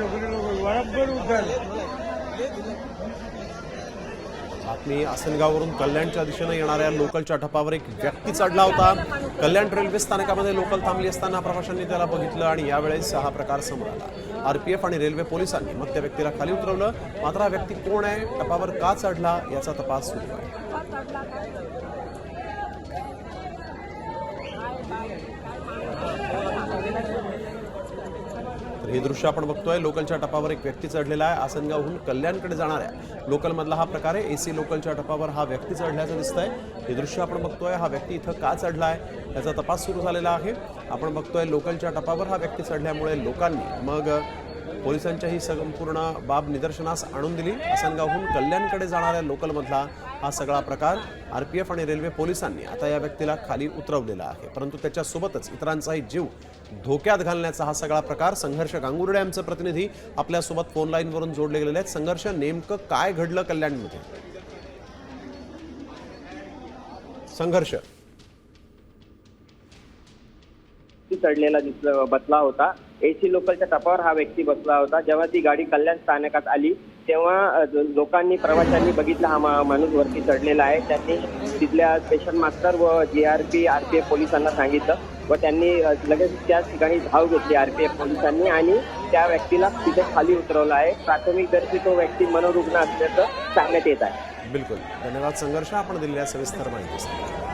बराबर उतर. बातमी आसनगाववरून कल्याणच्या दिशेने येणाऱ्या लोकलच्या टपावर एक व्यक्ती चढला होता. कल्याण रेल्वे स्थानकामध्ये लोकल थांबली असताना प्रवाशांनी त्याला बघितलं आणि यावेळेस हा प्रकार समोर आला. आरपीएफ आणि रेल्वे पोलिसांनी मग त्या व्यक्तीला खाली उतरवलं. मात्र हा व्यक्ती कोण आहे, टपावर का चढला याचा तपास सुरू आहे. तर हे दृश्य आपण बघतोय. लोकलच्या टपावर एक व्यक्ती चढलेला आहे. आसनगावहून कल्याणकडे जाणाऱ्या लोकलमधला हा प्रकार आहे. एसी लोकलच्या टपावर हा व्यक्ती चढल्याचं दिसतंय. हे दृश्य आपण बघतोय. हा व्यक्ती इथं का चढलाय याचा तपास सुरू झालेला आहे. आपण बघतोय लोकलच्या टपावर हा व्यक्ती चढल्यामुळे लोकांनी मग पोलिसांच्या ही संपूर्ण बाब निदर्शनास आणून दिली. आसनगावहून कल्याणकडे जाणाऱ्या लोकलमधला हा सगळा प्रकार आरपीएफ आणि रेल्वे पोलिसांनी आता या व्यक्तीला खाली उतरवलेला आहे. परंतु त्याच्यासोबतच इतरांचाही जीव धोक्यात घालण्याचा हा सगळा प्रकार. संघर्ष गांगुर्डे आमचे प्रतिनिधी आपल्यासोबत फोन लाईनवरून जोडले गेलेले आहेत. संघर्ष, नेमकं काय घडलं कल्याणमध्ये? संघर्ष चढलेला बसला होता. एसी लोकलच्या टपावर हा व्यक्ती बसला होता. जेव्हा ती गाडी कल्याण स्थानकात आली तेव्हा लोकांनी, प्रवाशांनी बघितला हा माणूस वरती चढलेला आहे. त्यांनी तिथल्या स्टेशन मास्टर व जीआरपी आरपीएफ पोलिसांना सांगितलं व त्यांनी लगेच त्याच ठिकाणी धाव घेतली आरपीएफ पोलिसांनी आणि त्या व्यक्तीला तिथे खाली उतरवलं आहे. प्राथमिक दर्शी तो व्यक्ती मनोरुग्ण असल्याचं सांगण्यात येत आहे. बिलकुल. धन्यवाद संघर्ष, आपण दिलेल्या सविस्तर माहितीसाठी.